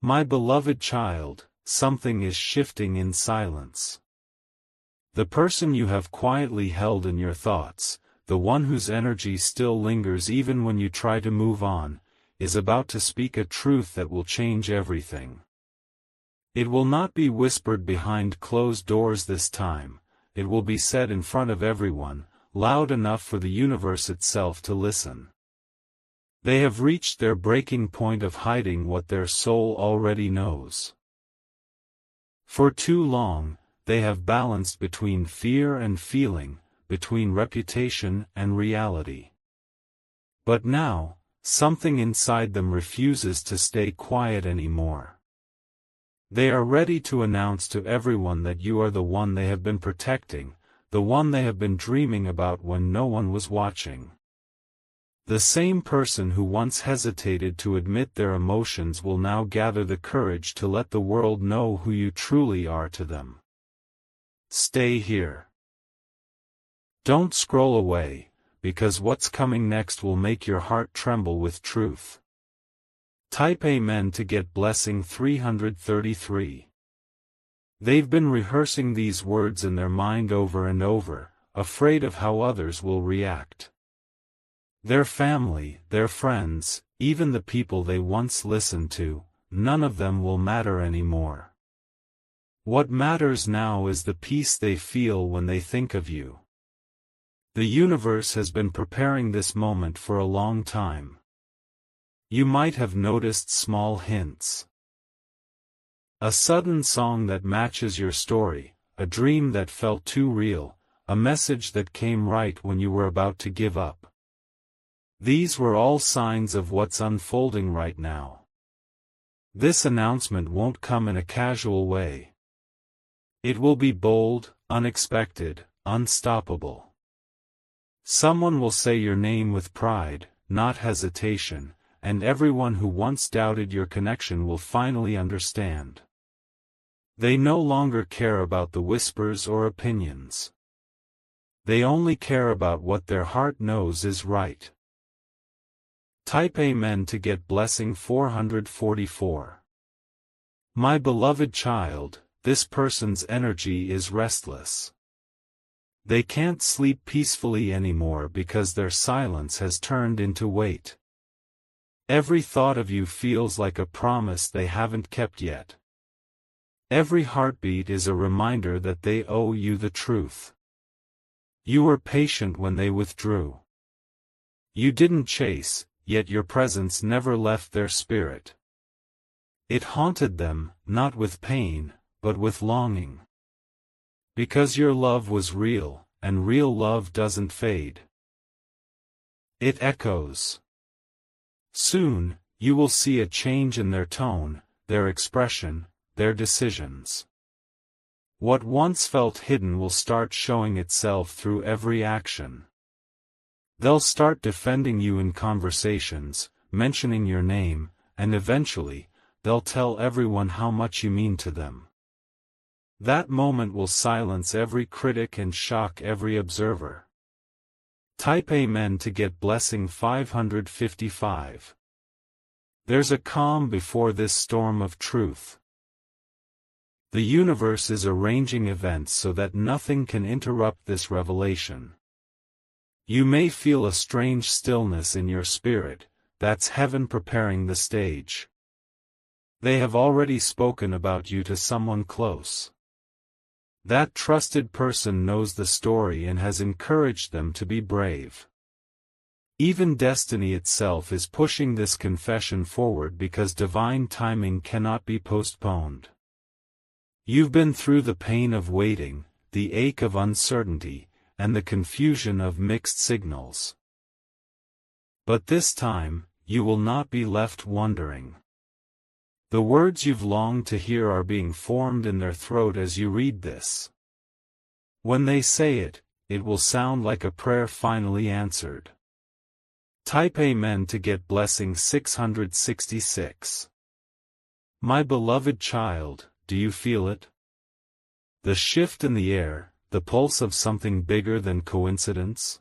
My beloved child, something is shifting in silence. The person you have quietly held in your thoughts, the one whose energy still lingers even when you try to move on, is about to speak a truth that will change everything. It will not be whispered behind closed doors this time, it will be said in front of everyone, loud enough for the universe itself to listen. They have reached their breaking point of hiding what their soul already knows. For too long, they have balanced between fear and feeling, between reputation and reality. But now, something inside them refuses to stay quiet anymore. They are ready to announce to everyone that you are the one they have been protecting, the one they have been dreaming about when no one was watching. The same person who once hesitated to admit their emotions will now gather the courage to let the world know who you truly are to them. Stay here. Don't scroll away, because what's coming next will make your heart tremble with truth. Type Amen to get blessing 333. They've been rehearsing these words in their mind over and over, afraid of how others will react. Their family, their friends, even the people they once listened to, none of them will matter anymore. What matters now is the peace they feel when they think of you. The universe has been preparing this moment for a long time. You might have noticed small hints. A sudden song that matches your story, a dream that felt too real, a message that came right when you were about to give up. These were all signs of what's unfolding right now. This announcement won't come in a casual way. It will be bold, unexpected, unstoppable. Someone will say your name with pride, not hesitation, and everyone who once doubted your connection will finally understand. They no longer care about the whispers or opinions. They only care about what their heart knows is right. Type Amen to get blessing 444. My beloved child, this person's energy is restless. They can't sleep peacefully anymore because their silence has turned into weight. Every thought of you feels like a promise they haven't kept yet. Every heartbeat is a reminder that they owe you the truth. You were patient when they withdrew. You didn't chase, yet your presence never left their spirit. It haunted them, not with pain, but with longing. Because your love was real, and real love doesn't fade. It echoes. Soon, you will see a change in their tone, their expression, their decisions. What once felt hidden will start showing itself through every action. They'll start defending you in conversations, mentioning your name, and eventually, they'll tell everyone how much you mean to them. That moment will silence every critic and shock every observer. Type Amen to get blessing 555. There's a calm before this storm of truth. The universe is arranging events so that nothing can interrupt this revelation. You may feel a strange stillness in your spirit, that's heaven preparing the stage. They have already spoken about you to someone close. That trusted person knows the story and has encouraged them to be brave. Even destiny itself is pushing this confession forward because divine timing cannot be postponed. You've been through the pain of waiting, the ache of uncertainty, and the confusion of mixed signals. But this time, you will not be left wondering. The words you've longed to hear are being formed in their throat as you read this. When they say it, it will sound like a prayer finally answered. Type Amen to get blessing 666. My beloved child, do you feel it? The shift in the air, the pulse of something bigger than coincidence?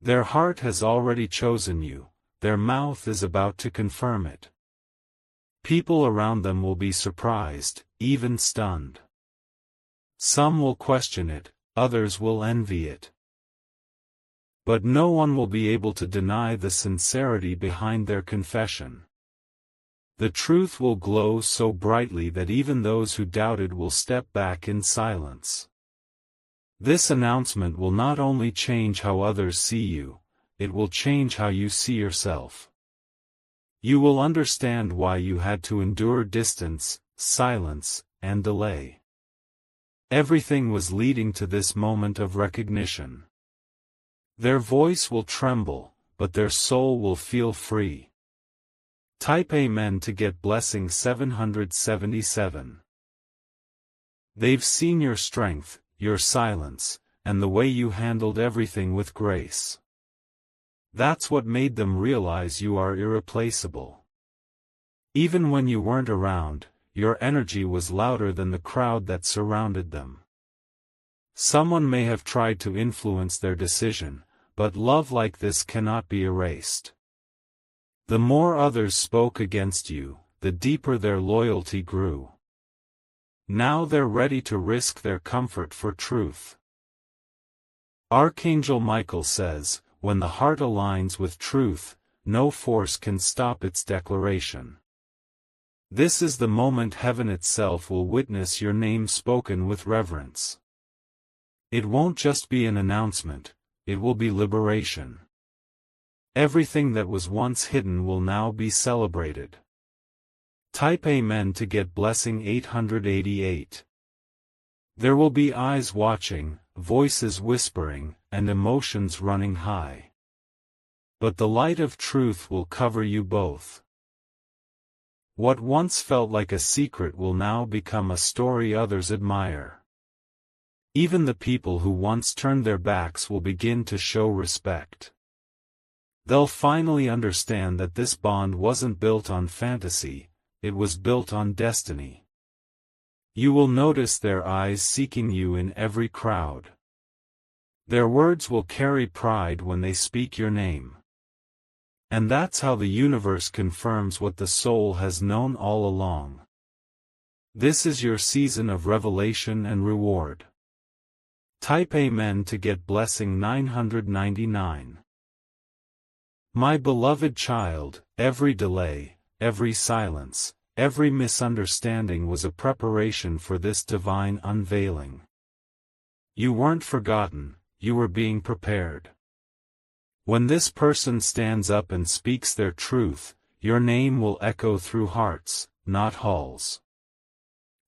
Their heart has already chosen you, their mouth is about to confirm it. People around them will be surprised, even stunned. Some will question it, others will envy it. But no one will be able to deny the sincerity behind their confession. The truth will glow so brightly that even those who doubted will step back in silence. This announcement will not only change how others see you, it will change how you see yourself. You will understand why you had to endure distance, silence, and delay. Everything was leading to this moment of recognition. Their voice will tremble, but their soul will feel free. Type Amen to get blessing 777. They've seen your strength, your silence, and the way you handled everything with grace. That's what made them realize you are irreplaceable. Even when you weren't around, your energy was louder than the crowd that surrounded them. Someone may have tried to influence their decision, but love like this cannot be erased. The more others spoke against you, the deeper their loyalty grew. Now they're ready to risk their comfort for truth. Archangel Michael says, when the heart aligns with truth, no force can stop its declaration. This is the moment heaven itself will witness your name spoken with reverence. It won't just be an announcement, it will be liberation. Everything that was once hidden will now be celebrated. Type Amen to get blessing 888. There will be eyes watching, voices whispering, and emotions running high. But the light of truth will cover you both. What once felt like a secret will now become a story others admire. Even the people who once turned their backs will begin to show respect. They'll finally understand that this bond wasn't built on fantasy, it was built on destiny. You will notice their eyes seeking you in every crowd. Their words will carry pride when they speak your name. And that's how the universe confirms what the soul has known all along. This is your season of revelation and reward. Type Amen to get blessing 999. My beloved child, every delay, every silence, every misunderstanding was a preparation for this divine unveiling. You weren't forgotten, you were being prepared. When this person stands up and speaks their truth, your name will echo through hearts, not halls.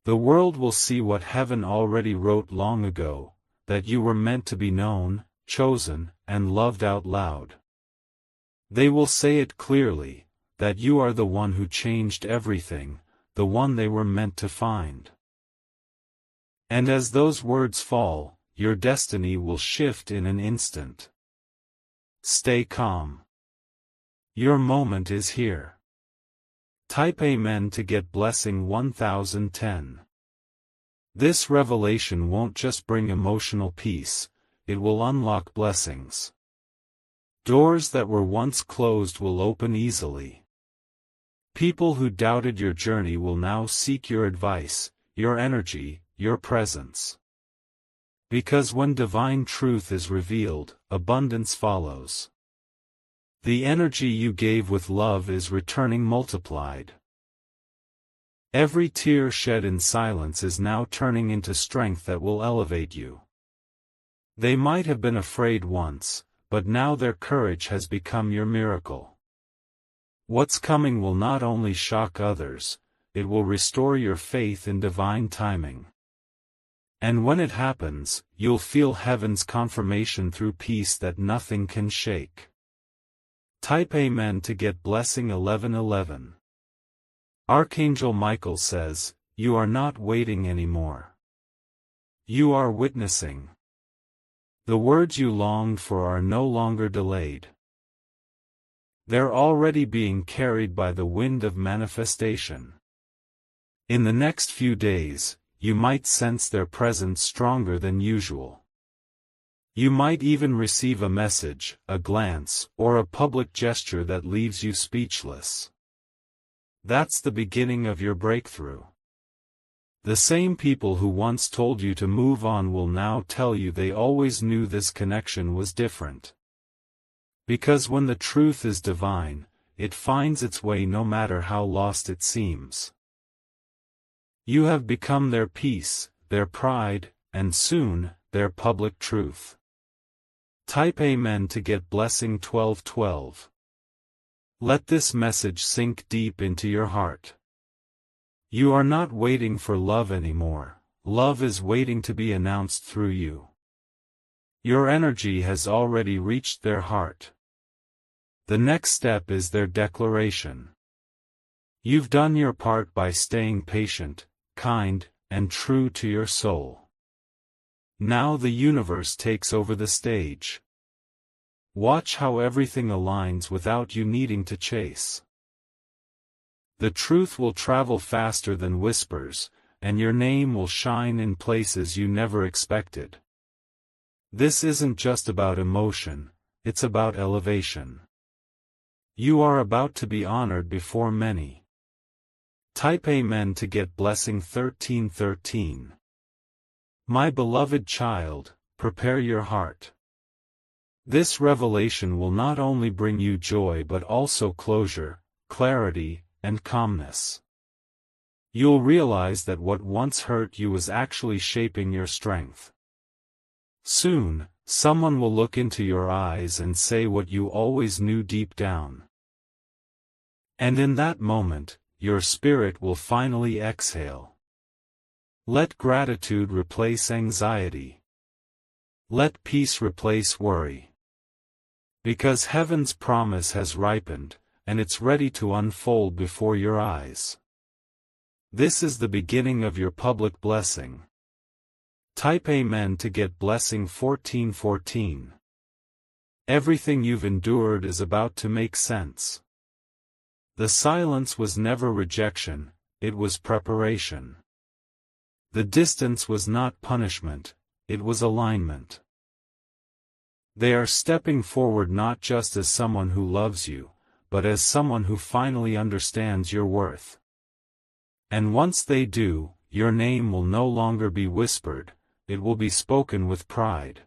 The world will see what heaven already wrote long ago, that you were meant to be known, chosen, and loved out loud. They will say it clearly, that you are the one who changed everything, the one they were meant to find. And as those words fall, your destiny will shift in an instant. Stay calm. Your moment is here. Type Amen to get blessing 1010. This revelation won't just bring emotional peace, it will unlock blessings. Doors that were once closed will open easily. People who doubted your journey will now seek your advice, your energy, your presence. Because when divine truth is revealed, abundance follows. The energy you gave with love is returning multiplied. Every tear shed in silence is now turning into strength that will elevate you. They might have been afraid once, but now their courage has become your miracle. What's coming will not only shock others, it will restore your faith in divine timing. And when it happens, you'll feel heaven's confirmation through peace that nothing can shake. Type Amen to get blessing 1111. Archangel Michael says, you are not waiting anymore. You are witnessing. The words you longed for are no longer delayed. They're already being carried by the wind of manifestation. In the next few days, you might sense their presence stronger than usual. You might even receive a message, a glance, or a public gesture that leaves you speechless. That's the beginning of your breakthrough. The same people who once told you to move on will now tell you they always knew this connection was different. Because when the truth is divine, it finds its way no matter how lost it seems. You have become their peace, their pride, and soon, their public truth. Type Amen to get blessing 1212. Let this message sink deep into your heart. You are not waiting for love anymore. Love is waiting to be announced through you. Your energy has already reached their heart. The next step is their declaration. You've done your part by staying patient, kind, and true to your soul. Now the universe takes over the stage. Watch how everything aligns without you needing to chase. The truth will travel faster than whispers, and your name will shine in places you never expected. This isn't just about emotion, it's about elevation. You are about to be honored before many. Type Amen to get blessing 1313. My beloved child, prepare your heart. This revelation will not only bring you joy but also closure, clarity, and calmness. You'll realize that what once hurt you was actually shaping your strength. Soon, someone will look into your eyes and say what you always knew deep down. And in that moment, your spirit will finally exhale. Let gratitude replace anxiety. Let peace replace worry. Because heaven's promise has ripened, and it's ready to unfold before your eyes. This is the beginning of your public blessing. Type Amen to get blessing 1414. Everything you've endured is about to make sense. The silence was never rejection, it was preparation. The distance was not punishment, it was alignment. They are stepping forward not just as someone who loves you, but as someone who finally understands your worth. And once they do, your name will no longer be whispered, it will be spoken with pride.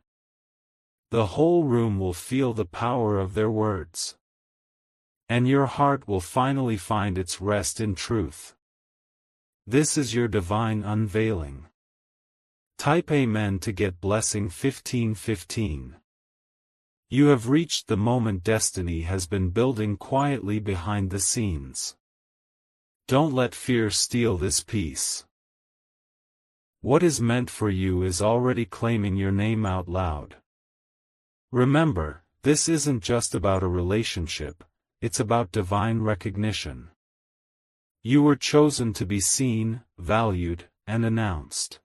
The whole room will feel the power of their words. And your heart will finally find its rest in truth. This is your divine unveiling. Type Amen to get blessing 1515. You have reached the moment destiny has been building quietly behind the scenes. Don't let fear steal this peace. What is meant for you is already claiming your name out loud. Remember, this isn't just about a relationship, it's about divine recognition. You were chosen to be seen, valued, and announced.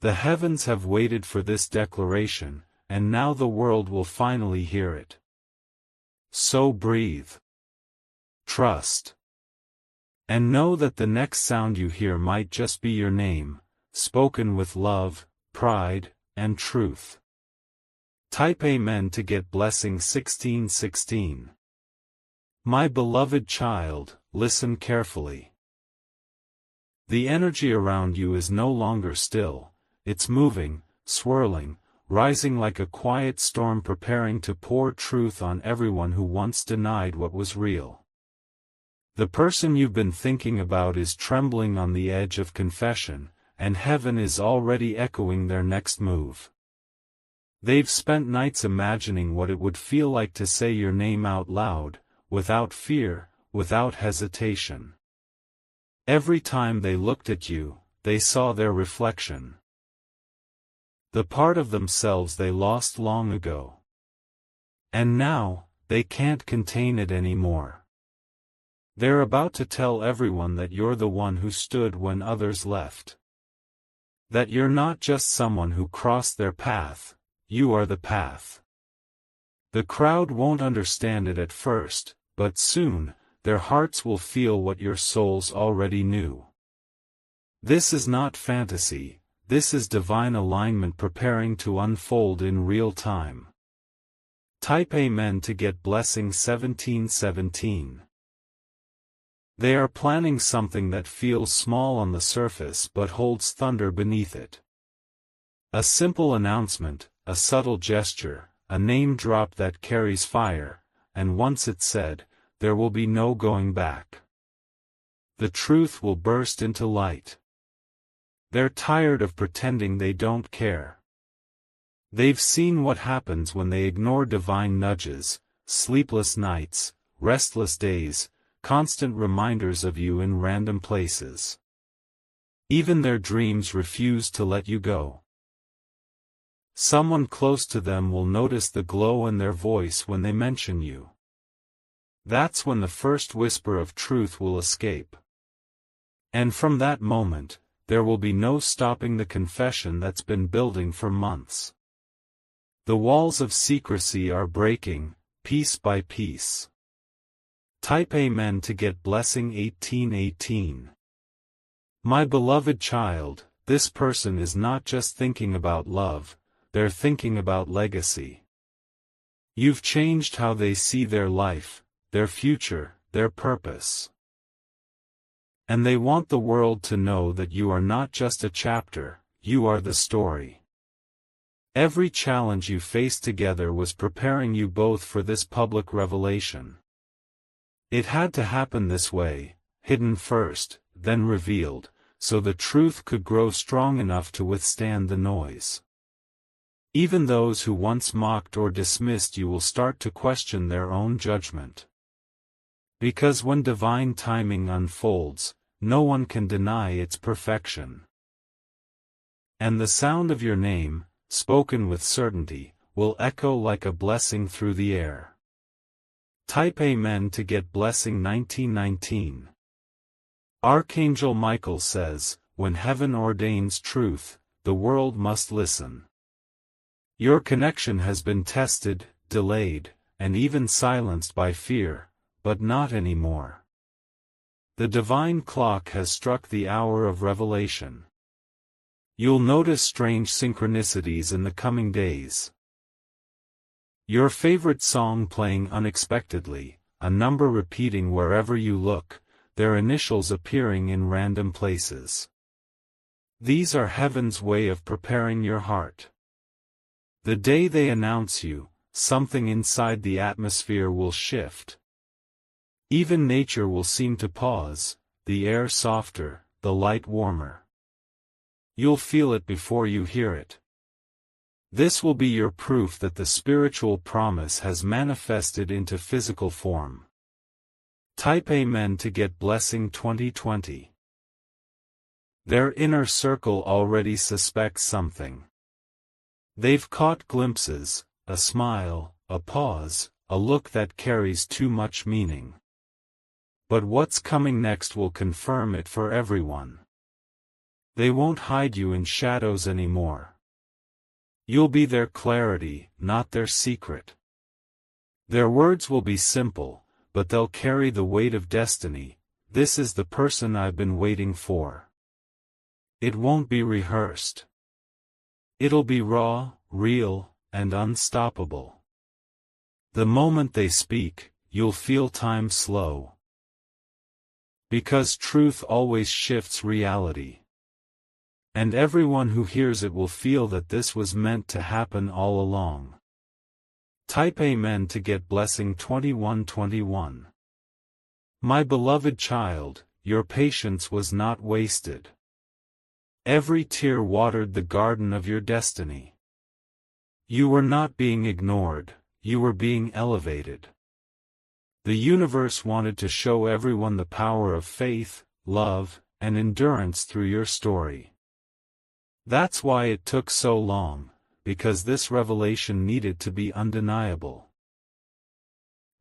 The heavens have waited for this declaration, and now the world will finally hear it. So breathe. Trust. And know that the next sound you hear might just be your name, spoken with love, pride, and truth. Type Amen to get blessing 1616. My beloved child, listen carefully. The energy around you is no longer still, it's moving, swirling, rising like a quiet storm preparing to pour truth on everyone who once denied what was real. The person you've been thinking about is trembling on the edge of confession, and heaven is already echoing their next move. They've spent nights imagining what it would feel like to say your name out loud, without fear, without hesitation. Every time they looked at you, they saw their reflection. The part of themselves they lost long ago. And now, they can't contain it anymore. They're about to tell everyone that you're the one who stood when others left. That you're not just someone who crossed their path, you are the path. The crowd won't understand it at first, but soon, their hearts will feel what your souls already knew. This is not fantasy, this is divine alignment preparing to unfold in real time. Type Amen to get blessing 1717. They are planning something that feels small on the surface but holds thunder beneath it. A simple announcement, a subtle gesture, a name drop that carries fire, and once it's said, there will be no going back. The truth will burst into light. They're tired of pretending they don't care. They've seen what happens when they ignore divine nudges: sleepless nights, restless days, constant reminders of you in random places. Even their dreams refuse to let you go. Someone close to them will notice the glow in their voice when they mention you. That's when the first whisper of truth will escape. And from that moment, there will be no stopping the confession that's been building for months. The walls of secrecy are breaking, piece by piece. Type Amen to get blessing 1818. My beloved child, this person is not just thinking about love, they're thinking about legacy. You've changed how they see their life, their future, their purpose. And they want the world to know that you are not just a chapter, you are the story. Every challenge you faced together was preparing you both for this public revelation. It had to happen this way, hidden first, then revealed, so the truth could grow strong enough to withstand the noise. Even those who once mocked or dismissed you will start to question their own judgment. Because when divine timing unfolds, no one can deny its perfection. And the sound of your name, spoken with certainty, will echo like a blessing through the air. Type Amen to get blessing 1919. Archangel Michael says, when heaven ordains truth, the world must listen. Your connection has been tested, delayed, and even silenced by fear, but not anymore. The divine clock has struck the hour of revelation. You'll notice strange synchronicities in the coming days. Your favorite song playing unexpectedly, a number repeating wherever you look, their initials appearing in random places. These are heaven's way of preparing your heart. The day they announce you, something inside the atmosphere will shift. Even nature will seem to pause, the air softer, the light warmer. You'll feel it before you hear it. This will be your proof that the spiritual promise has manifested into physical form. Type Amen to get blessing 2020. Their inner circle already suspects something. They've caught glimpses, a smile, a pause, a look that carries too much meaning. But what's coming next will confirm it for everyone. They won't hide you in shadows anymore. You'll be their clarity, not their secret. Their words will be simple, but they'll carry the weight of destiny. This is the person I've been waiting for. It won't be rehearsed. It'll be raw, real, and unstoppable. The moment they speak, you'll feel time slow. Because truth always shifts reality. And everyone who hears it will feel that this was meant to happen all along. Type Amen to get blessing 2121. My beloved child, your patience was not wasted. Every tear watered the garden of your destiny. You were not being ignored, you were being elevated. The universe wanted to show everyone the power of faith, love, and endurance through your story. That's why it took so long, because this revelation needed to be undeniable.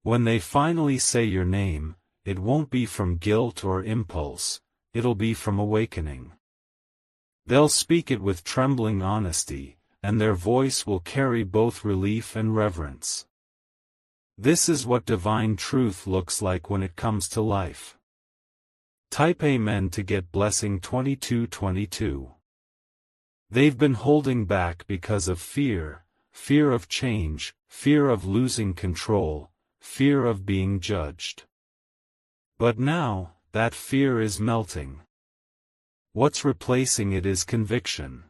When they finally say your name, it won't be from guilt or impulse, it'll be from awakening. They'll speak it with trembling honesty, and their voice will carry both relief and reverence. This is what divine truth looks like when it comes to life. Type Amen to get blessing 2222. They've been holding back because of fear, fear of change, fear of losing control, fear of being judged. But now, that fear is melting. What's replacing it is conviction.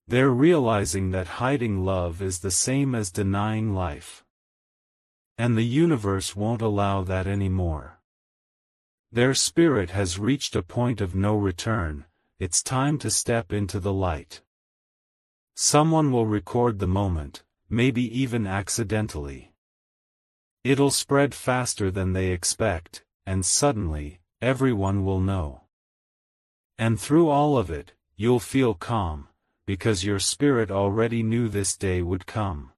They're realizing that hiding love is the same as denying life. And the universe won't allow that anymore. Their spirit has reached a point of no return. It's time to step into the light. Someone will record the moment, maybe even accidentally. It'll spread faster than they expect, and suddenly, everyone will know. And through all of it, you'll feel calm, because your spirit already knew this day would come.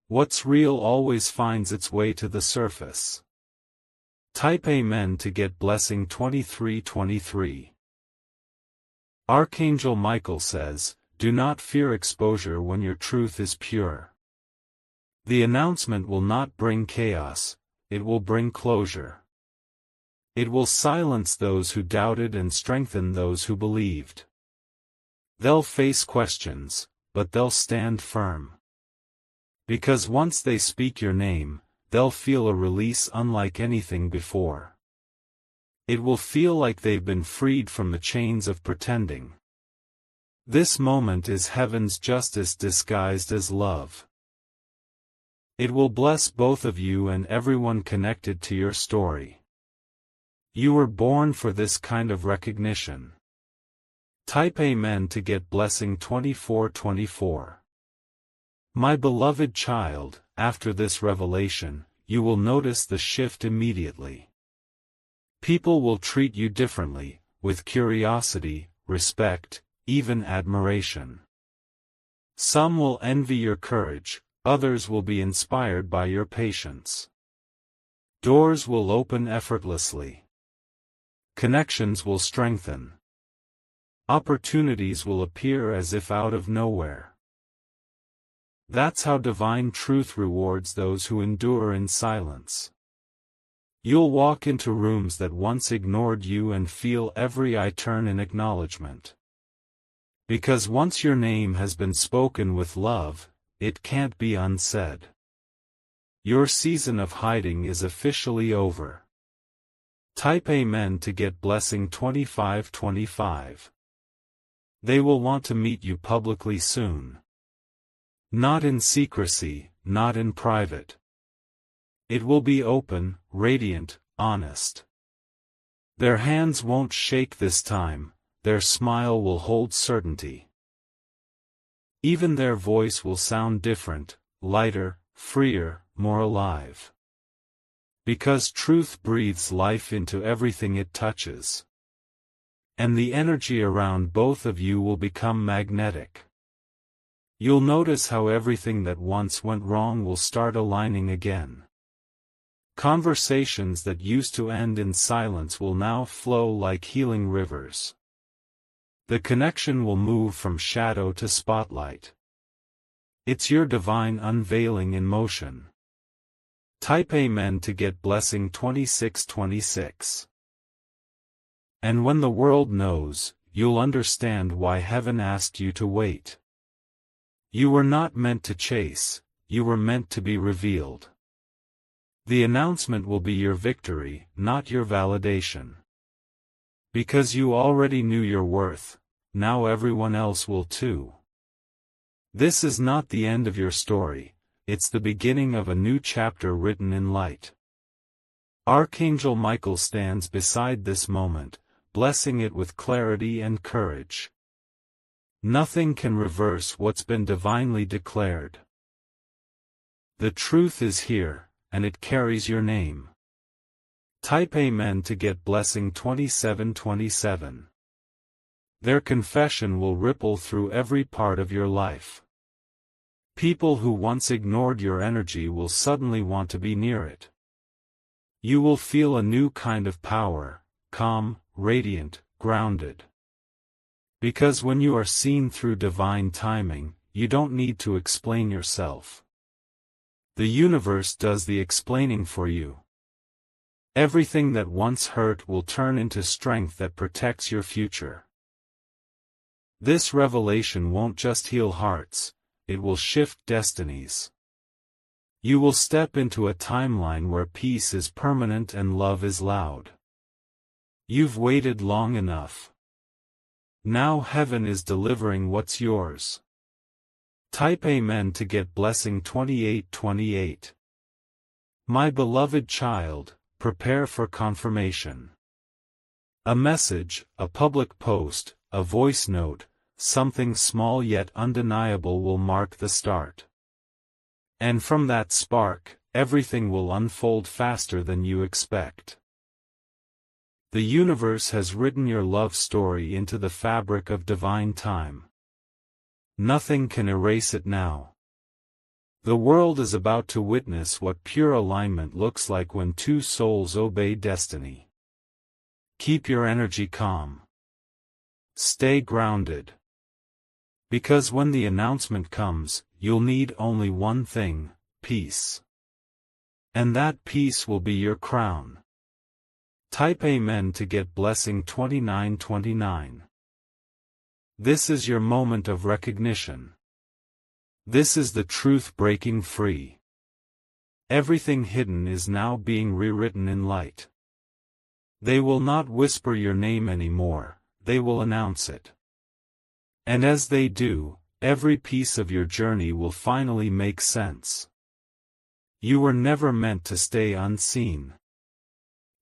What's real always finds its way to the surface. Type Amen to get blessing 2323. Archangel Michael says, do not fear exposure when your truth is pure. The announcement will not bring chaos, it will bring closure. It will silence those who doubted and strengthen those who believed. They'll face questions, but they'll stand firm. Because once they speak your name, they'll feel a release unlike anything before. It will feel like they've been freed from the chains of pretending. This moment is heaven's justice disguised as love. It will bless both of you and everyone connected to your story. You were born for this kind of recognition. Type Amen to get blessing 2424. My beloved child, after this revelation, you will notice the shift immediately. People will treat you differently, with curiosity, respect, even admiration. Some will envy your courage, others will be inspired by your patience. Doors will open effortlessly. Connections will strengthen. Opportunities will appear as if out of nowhere. That's how divine truth rewards those who endure in silence. You'll walk into rooms that once ignored you and feel every eye turn in acknowledgement. Because once your name has been spoken with love, it can't be unsaid. Your season of hiding is officially over. Type Amen to get blessing 2525. They will want to meet you publicly soon. Not in secrecy, not in private. It will be open, radiant, honest. Their hands won't shake this time, their smile will hold certainty. Even their voice will sound different, lighter, freer, more alive. Because truth breathes life into everything it touches. And the energy around both of you will become magnetic. You'll notice how everything that once went wrong will start aligning again. Conversations that used to end in silence will now flow like healing rivers. The connection will move from shadow to spotlight. It's your divine unveiling in motion. Type Amen to get blessing 2626. And when the world knows, you'll understand why heaven asked you to wait. You were not meant to chase, you were meant to be revealed. The announcement will be your victory, not your validation. Because you already knew your worth, now everyone else will too. This is not the end of your story, it's the beginning of a new chapter written in light. Archangel Michael stands beside this moment, blessing it with clarity and courage. Nothing can reverse what's been divinely declared. The truth is here, and it carries your name. Type Amen to get blessing 2727. Their confession will ripple through every part of your life. People who once ignored your energy will suddenly want to be near it. You will feel a new kind of power, calm, radiant, grounded. Because when you are seen through divine timing, you don't need to explain yourself. The universe does the explaining for you. Everything that once hurt will turn into strength that protects your future. This revelation won't just heal hearts, it will shift destinies. You will step into a timeline where peace is permanent and love is loud. You've waited long enough. Now heaven is delivering what's yours. Type Amen to get blessing 2828. My beloved child, prepare for confirmation. A message, a public post, a voice note, something small yet undeniable will mark the start. And from that spark, everything will unfold faster than you expect. The universe has written your love story into the fabric of divine time. Nothing can erase it now. The world is about to witness what pure alignment looks like when two souls obey destiny. Keep your energy calm. Stay grounded. Because when the announcement comes, you'll need only one thing: peace. And that peace will be your crown. Type Amen to get blessing 2929. This is your moment of recognition. This is the truth breaking free. Everything hidden is now being rewritten in light. They will not whisper your name anymore, they will announce it. And as they do, every piece of your journey will finally make sense. You were never meant to stay unseen.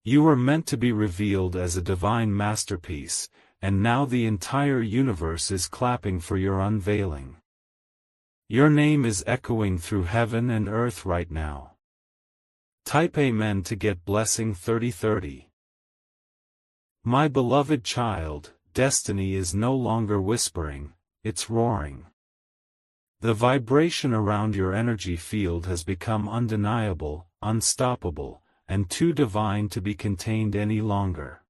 You were meant to be revealed as a divine masterpiece, and now the entire universe is clapping for your unveiling. Your name is echoing through heaven and earth right now. Type Amen to get blessing 3030. My beloved child, destiny is no longer whispering, it's roaring. The vibration around your energy field has become undeniable, unstoppable, and too divine to be contained any longer.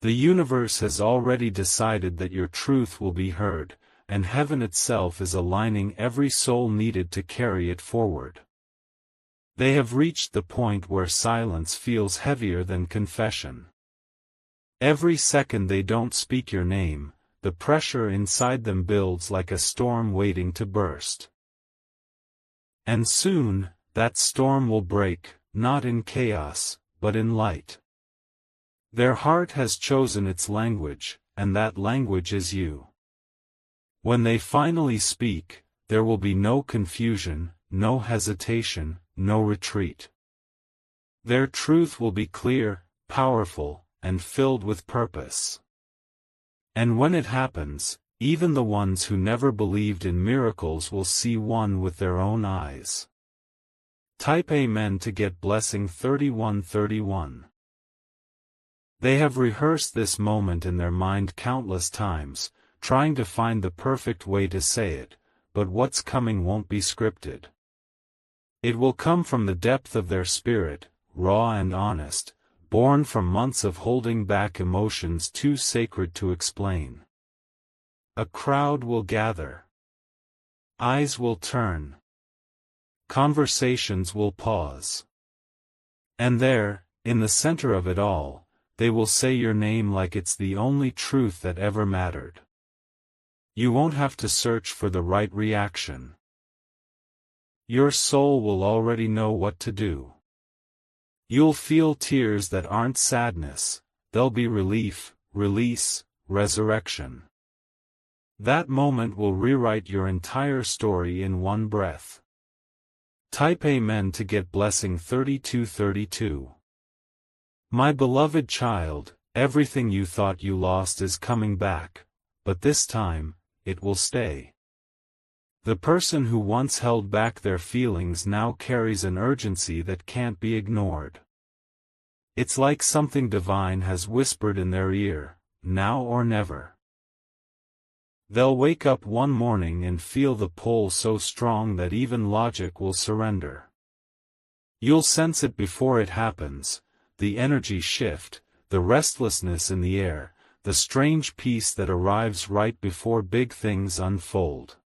The universe has already decided that your truth will be heard, and heaven itself is aligning every soul needed to carry it forward. They have reached the point where silence feels heavier than confession. Every second they don't speak your name, the pressure inside them builds like a storm waiting to burst. And soon, that storm will break, not in chaos, but in light. Their heart has chosen its language, and that language is you. When they finally speak, there will be no confusion, no hesitation, no retreat. Their truth will be clear, powerful, and filled with purpose. And when it happens, even the ones who never believed in miracles will see one with their own eyes. Type Amen to get blessing 3131. They have rehearsed this moment in their mind countless times, trying to find the perfect way to say it, but what's coming won't be scripted. It will come from the depth of their spirit, raw and honest, born from months of holding back emotions too sacred to explain. A crowd will gather. Eyes will turn. Conversations will pause. And there, in the center of it all, they will say your name like it's the only truth that ever mattered. You won't have to search for the right reaction. Your soul will already know what to do. You'll feel tears that aren't sadness, they'll be relief, release, resurrection. That moment will rewrite your entire story in one breath. Type Amen to get blessing 3232. My beloved child, everything you thought you lost is coming back, but this time, it will stay. The person who once held back their feelings now carries an urgency that can't be ignored. It's like something divine has whispered in their ear, now or never. They'll wake up one morning and feel the pull so strong that even logic will surrender. You'll sense it before it happens, the energy shift, the restlessness in the air, the strange peace that arrives right before big things unfold.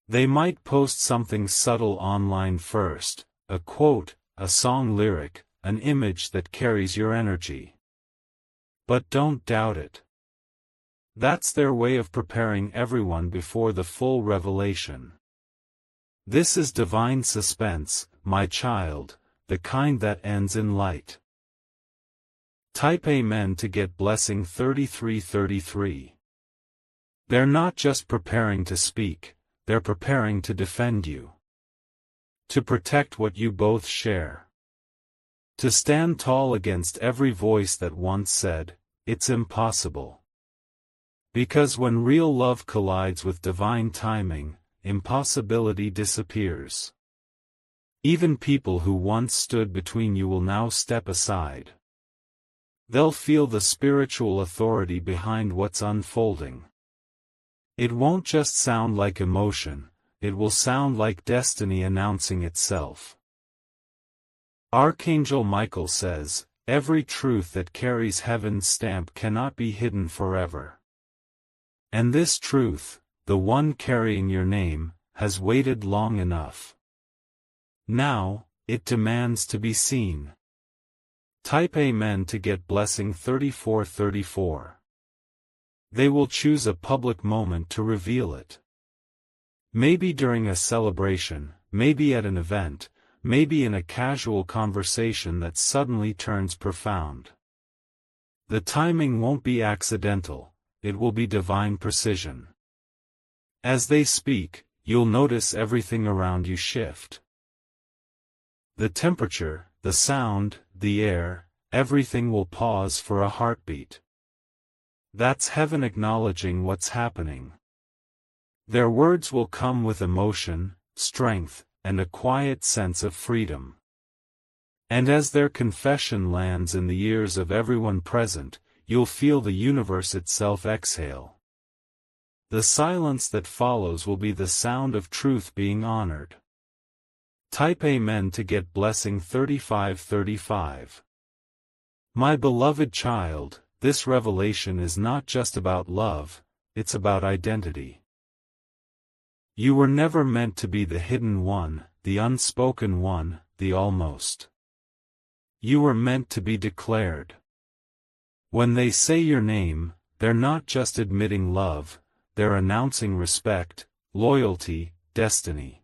They might post something subtle online first, a quote, a song lyric, an image that carries your energy. But don't doubt it. That's their way of preparing everyone before the full revelation. This is divine suspense, my child, the kind that ends in light. Type Amen to get blessing 3333. They're not just preparing to speak, they're preparing to defend you. To protect what you both share. To stand tall against every voice that once said, "It's impossible." Because when real love collides with divine timing, impossibility disappears. Even people who once stood between you will now step aside. They'll feel the spiritual authority behind what's unfolding. It won't just sound like emotion, it will sound like destiny announcing itself. Archangel Michael says, "Every truth that carries heaven's stamp cannot be hidden forever." And this truth, the one carrying your name, has waited long enough. Now, it demands to be seen. Type Amen to get blessing 3434. They will choose a public moment to reveal it. Maybe during a celebration, maybe at an event, maybe in a casual conversation that suddenly turns profound. The timing won't be accidental, it will be divine precision. As they speak, you'll notice everything around you shift. The temperature, the sound, the air, everything will pause for a heartbeat. That's heaven acknowledging what's happening. Their words will come with emotion, strength, and a quiet sense of freedom. And as their confession lands in the ears of everyone present, you'll feel the universe itself exhale. The silence that follows will be the sound of truth being honored. Type Amen to get blessing 3535. My beloved child, this revelation is not just about love, it's about identity. You were never meant to be the hidden one, the unspoken one, the almost. You were meant to be declared. When they say your name, they're not just admitting love, they're announcing respect, loyalty, destiny.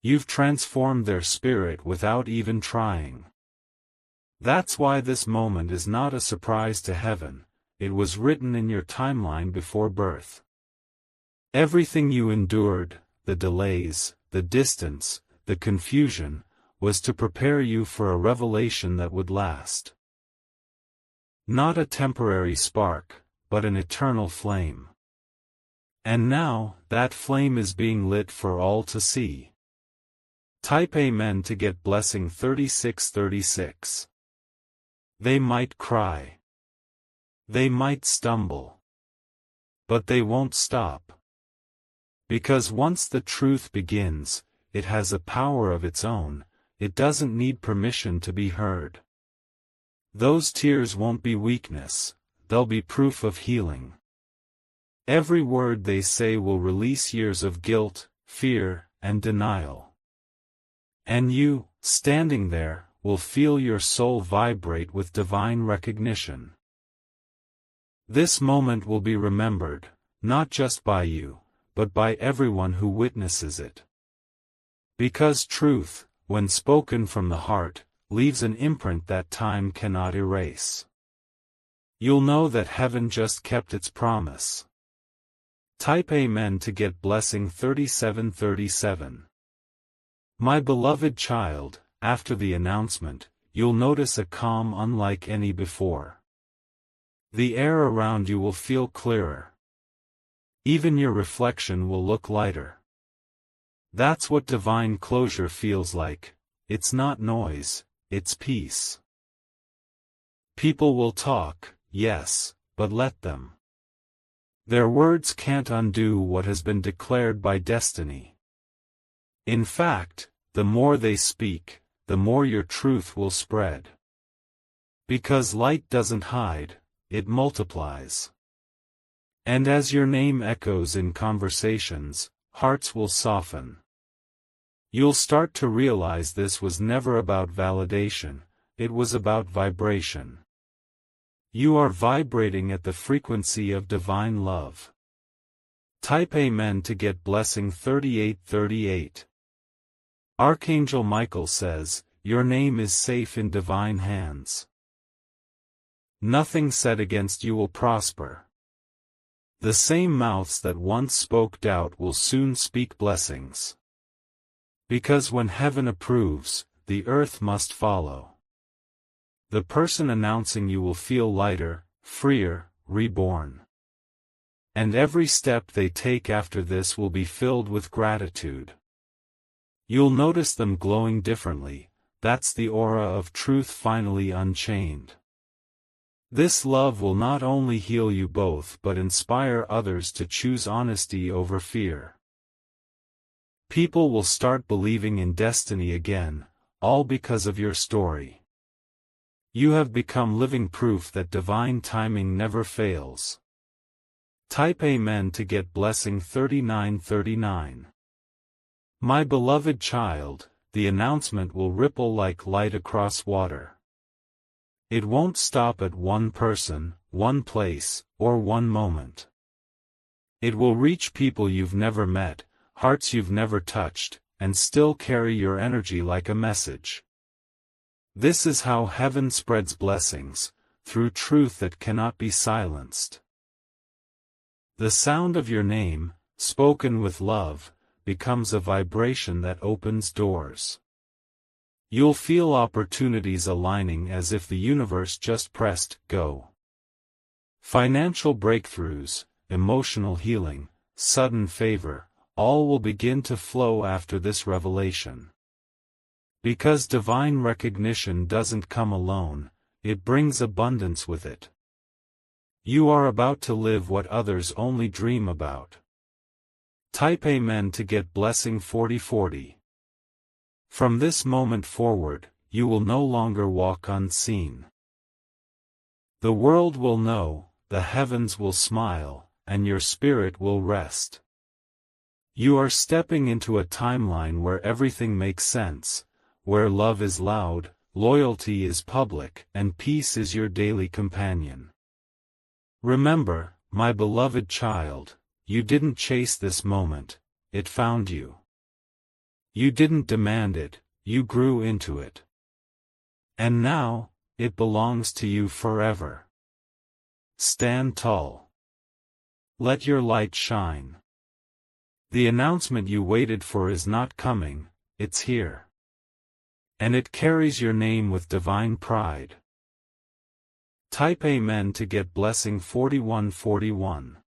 You've transformed their spirit without even trying. That's why this moment is not a surprise to heaven, it was written in your timeline before birth. Everything you endured, the delays, the distance, the confusion, was to prepare you for a revelation that would last. Not a temporary spark, but an eternal flame. And now, that flame is being lit for all to see. Type Amen to get blessing 3636. They might cry. They might stumble. But they won't stop. Because once the truth begins, it has a power of its own, it doesn't need permission to be heard. Those tears won't be weakness, they'll be proof of healing. Every word they say will release years of guilt, fear, and denial. And you, standing there, will feel your soul vibrate with divine recognition. This moment will be remembered, not just by you, but by everyone who witnesses it. Because truth, when spoken from the heart, leaves an imprint that time cannot erase. You'll know that heaven just kept its promise. Type Amen to get blessing 3737. My beloved child, after the announcement, you'll notice a calm unlike any before. The air around you will feel clearer. Even your reflection will look lighter. That's what divine closure feels like. It's not noise, it's peace. People will talk, yes, but let them. Their words can't undo what has been declared by destiny. In fact, the more they speak, the more your truth will spread. Because light doesn't hide, it multiplies. And as your name echoes in conversations, hearts will soften. You'll start to realize this was never about validation, it was about vibration. You are vibrating at the frequency of divine love. Type Amen to get blessing 3838. Archangel Michael says, your name is safe in divine hands. Nothing said against you will prosper. The same mouths that once spoke doubt will soon speak blessings. Because when heaven approves, the earth must follow. The person announcing you will feel lighter, freer, reborn. And every step they take after this will be filled with gratitude. You'll notice them glowing differently. That's the aura of truth finally unchained. This love will not only heal you both but inspire others to choose honesty over fear. People will start believing in destiny again, all because of your story. You have become living proof that divine timing never fails. Type Amen to get blessing 3939. My beloved child, the announcement will ripple like light across water. It won't stop at one person, one place, or one moment. It will reach people you've never met, hearts you've never touched, and still carry your energy like a message. This is how heaven spreads blessings, through truth that cannot be silenced. The sound of your name, spoken with love, becomes a vibration that opens doors. You'll feel opportunities aligning as if the universe just pressed go. Financial breakthroughs, emotional healing, sudden favor, all will begin to flow after this revelation. Because divine recognition doesn't come alone, it brings abundance with it. You are about to live what others only dream about. Type Amen to get blessing 4040. From this moment forward, you will no longer walk unseen. The world will know, the heavens will smile, and your spirit will rest. You are stepping into a timeline where everything makes sense, where love is loud, loyalty is public, and peace is your daily companion. Remember, my beloved child, you didn't chase this moment, it found you. You didn't demand it, you grew into it. And now, it belongs to you forever. Stand tall. Let your light shine. The announcement you waited for is not coming, it's here. And it carries your name with divine pride. Type Amen to get blessing 4141.